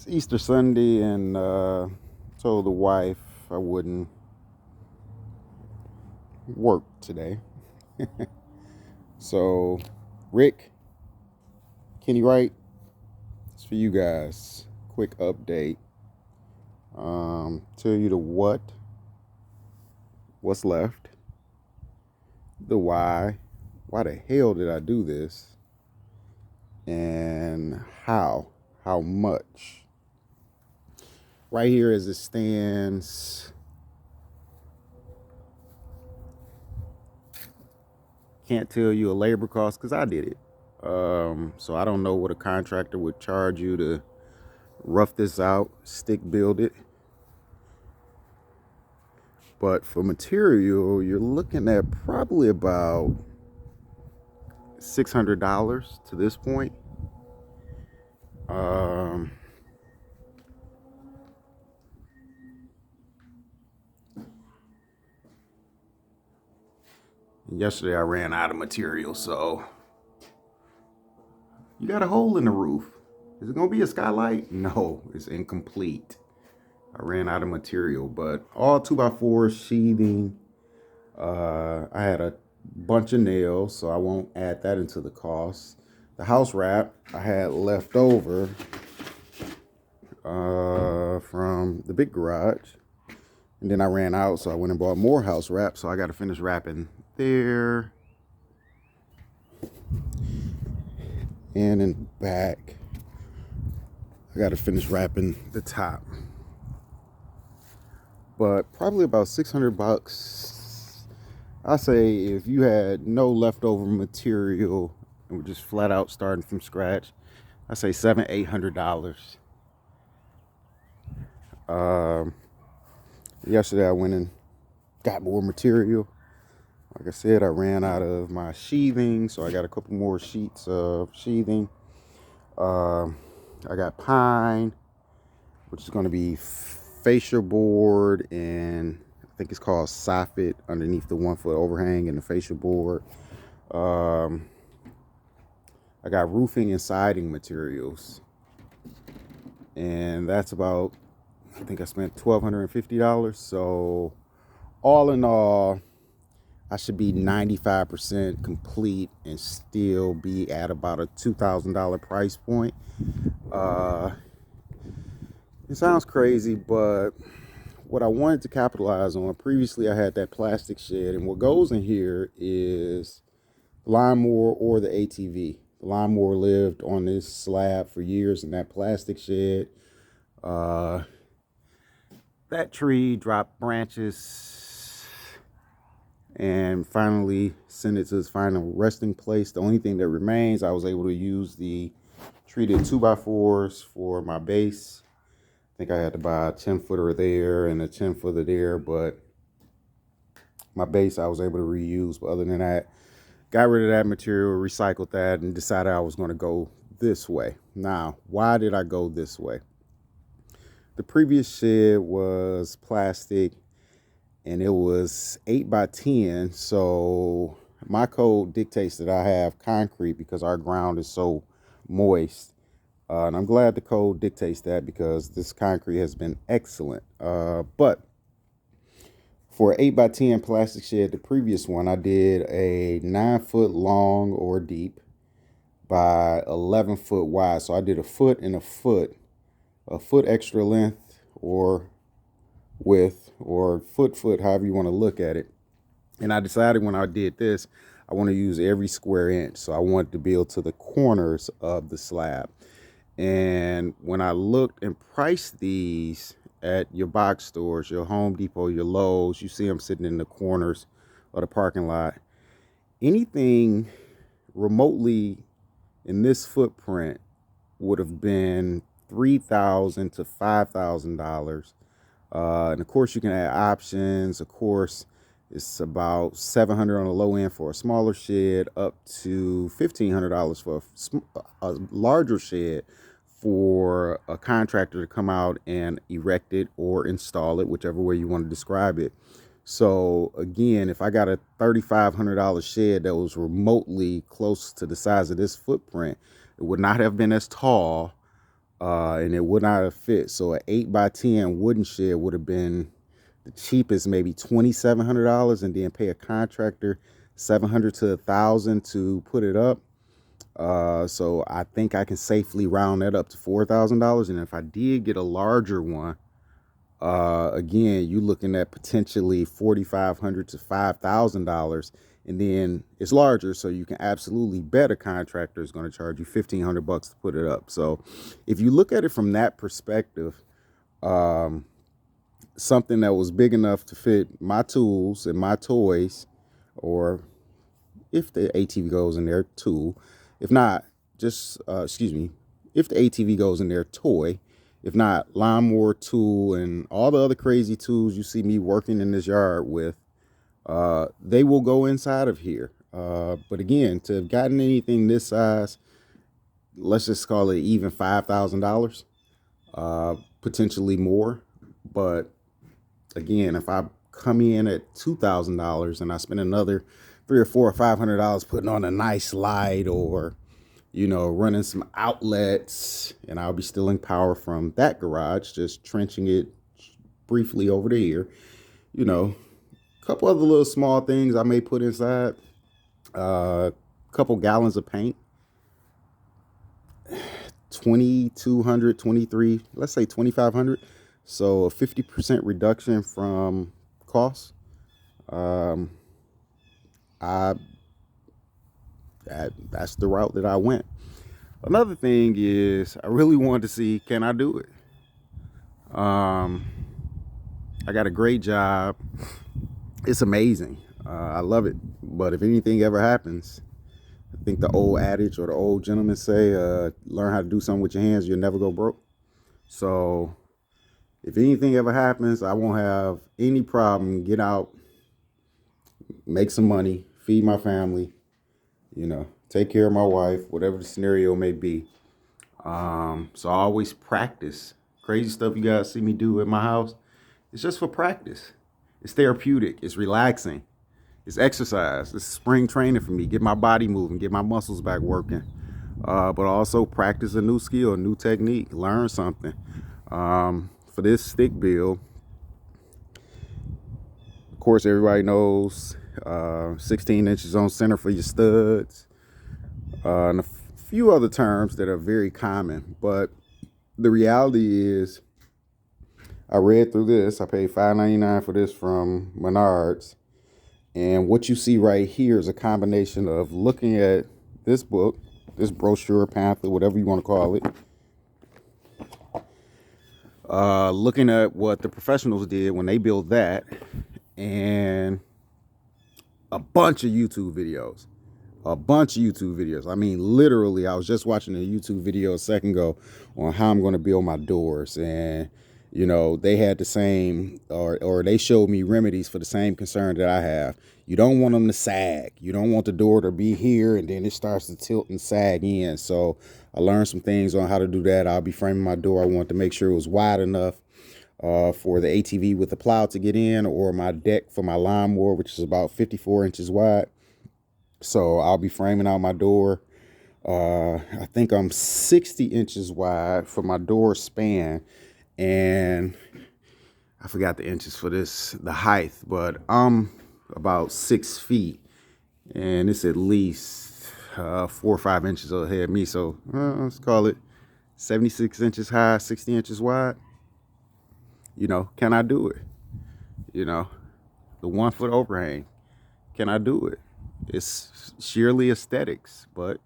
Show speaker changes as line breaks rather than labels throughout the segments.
Easter Sunday, and told the wife I wouldn't work today. So, Rick, Kenny Wright, it's for you guys. Quick update. Tell you the what's left, the why the hell did I do this, and how much. Right here as it stands, can't tell you a labor cost because I did it. So I don't know what a contractor would charge you to rough this out, stick build it. But for material, you're looking at probably about $600 to this point. Yesterday I ran out of material, so you got a hole in the roof. Is it gonna be a skylight? No, it's incomplete. I ran out of material, but all 2x4 sheathing. I had a bunch of nails, so I won't add that into the cost. The house wrap I had left over from the big garage, and then I ran out, so I went and bought more house wrap. So I got to finish wrapping there and in back. I got to finish wrapping the top, but probably about $600. I say if you had no leftover material and we're just flat out starting from scratch, I say $700-800. Yesterday I went and got more material. Like I said, I ran out of my sheathing, so I got a couple more sheets of sheathing. I got pine, which is going to be fascia board, and I think it's called soffit underneath the 1-foot overhang and the fascia board. I got roofing and siding materials, and that's about, I think I spent $1,250. So all in all, I should be 95% complete and still be at about a $2,000 price point. It sounds crazy, but what I wanted to capitalize on, previously I had that plastic shed, and what goes in here is lawnmower or the ATV. The lawnmower lived on this slab for years in that plastic shed. That tree dropped branches and finally sent it to its final resting place. The only thing that remains, I was able to use the treated 2x4s for my base. I think I had to buy a 10-footer there and a 10-footer there, but my base I was able to reuse. But other than that, got rid of that material, recycled that, and decided I was going to go this way. Now, why did I go this way? The previous shed was plastic, and it was 8x10. So my code dictates that I have concrete because our ground is so moist. And I'm glad the code dictates that because this concrete has been excellent. But for an 8x10 plastic shed, the previous one, I did a 9-foot long or deep by 11-foot wide. So I did a foot and a foot extra length or width, or foot, however you want to look at it. And I decided when I did this, I want to use every square inch. So I wanted to build to the corners of the slab. And when I looked and priced these at your box stores, your Home Depot, your Lowe's, you see them sitting in the corners of the parking lot. Anything remotely in this footprint would have been $3,000 to $5,000. And of course, you can add options. Of course, it's about $700 on the low end for a smaller shed, up to $1,500 for a larger shed for a contractor to come out and erect it or install it, whichever way you want to describe it. So again, if I got a $3,500 shed that was remotely close to the size of this footprint, it would not have been as tall, and it would not have fit. So an 8x10 wooden shed would have been the cheapest, maybe $2,700, and then pay a contractor $700 to $1,000 to put it up. So I think I can safely round that up to $4,000. And if I did get a larger one, again, you looking at potentially $4,500 to $5,000, and then it's larger, so you can absolutely bet a contractor is going to charge you $1,500 to put it up. So if you look at it from that perspective, something that was big enough to fit my tools and my toys, or if the ATV goes in there, tool. If not, just, if the ATV goes in there, toy. If not, lawnmower, tool, and all the other crazy tools you see me working in this yard with, they will go inside of here. But again, to have gotten anything this size, let's just call it even $5,000, potentially more. But again, if I come in at $2,000 and I spend another $300 or $400 or $500 putting on a nice light, or running some outlets, and I'll be stealing power from that garage, just trenching it briefly over the ear, a couple other little small things I may put inside, a couple gallons of paint, 2,200, 23, let's say 2,500. So a 50% reduction from cost. That's the route that I went. Another thing is I really wanted to see, can I do it? I got a great job. It's amazing. I love it. But if anything ever happens, I think the old adage, or the old gentleman say, learn how to do something with your hands, you'll never go broke. So if anything ever happens, I won't have any problem. Get out, make some money, feed my family, take care of my wife, whatever the scenario may be. So I always practice. Crazy stuff you guys see me do at my house, it's just for practice. It's therapeutic. It's relaxing. It's exercise. It's spring training for me. Get my body moving, get my muscles back working. But also practice a new skill, a new technique, learn something. For this stick build, of course, everybody knows 16 inches on center for your studs, and a few other terms that are very common. But the reality is, I read through this. I paid $5.99 for this from Menards. And what you see right here is a combination of looking at this book, this brochure, pamphlet, whatever you want to call it, looking at what the professionals did when they built that, and a bunch of YouTube videos. I mean, literally, I was just watching a YouTube video a second ago on how I'm going to build my doors. And, they had the same, or they showed me remedies for the same concern that I have. You don't want them to sag. You don't want the door to be here and then it starts to tilt and sag in. So I learned some things on how to do that. I'll be framing my door. I want to make sure it was wide enough for the ATV with the plow to get in, or my deck for my lawnmower, which is about 54 inches wide. So I'll be framing out my door. I think I'm 60 inches wide for my door span, and I forgot the inches for the height, but I'm about 6 feet, and it's at least 4 or 5 inches ahead of me. So let's call it 76 inches high, 60 inches wide. Can I do it? The 1 foot overhang. Can I do it? It's sheerly aesthetics, but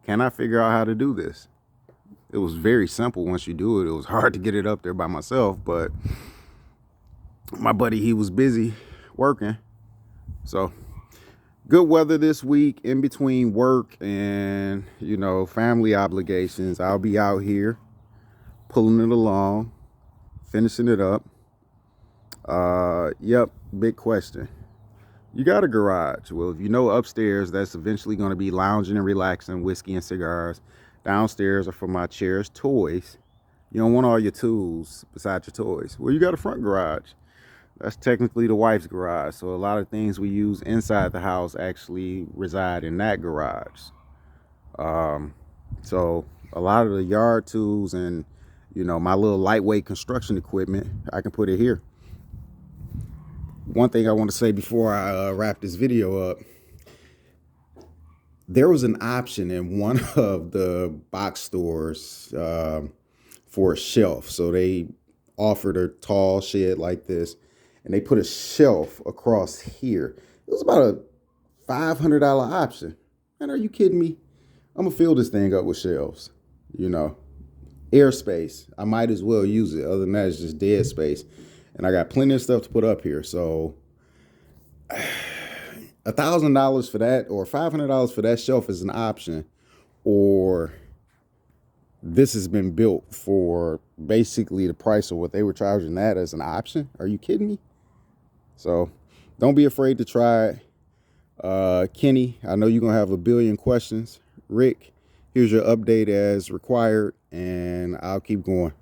can I figure out how to do this? It was very simple once you do it. It was hard to get it up there by myself, but my buddy, he was busy working. So good weather this week in between work and, family obligations. I'll be out here pulling it along, finishing it up. Yep, big question. You got a garage. Well, if upstairs, that's eventually going to be lounging and relaxing, whiskey and cigars. Downstairs are for my chairs, toys. You don't want all your tools besides your toys. Well, you got a front garage. That's technically the wife's garage. So a lot of things we use inside the house actually reside in that garage. So a lot of the yard tools and, you know, my little lightweight construction equipment, I can put it here. One thing I want to say before I wrap this video up, there was an option in one of the box stores for a shelf. So they offered a tall shed like this, and they put a shelf across here. It was about a $500 option. Man, are you kidding me? I'm gonna fill this thing up with shelves. You know, airspace. I might as well use it. Other than that, it's just dead space. And I got plenty of stuff to put up here. So $1,000 for that or $500 for that shelf is an option, or this has been built for basically the price of what they were charging that as an option. Are you kidding me? So don't be afraid to try it. Kenny, I know you're gonna have a billion questions. Rick, here's your update as required, and I'll keep going.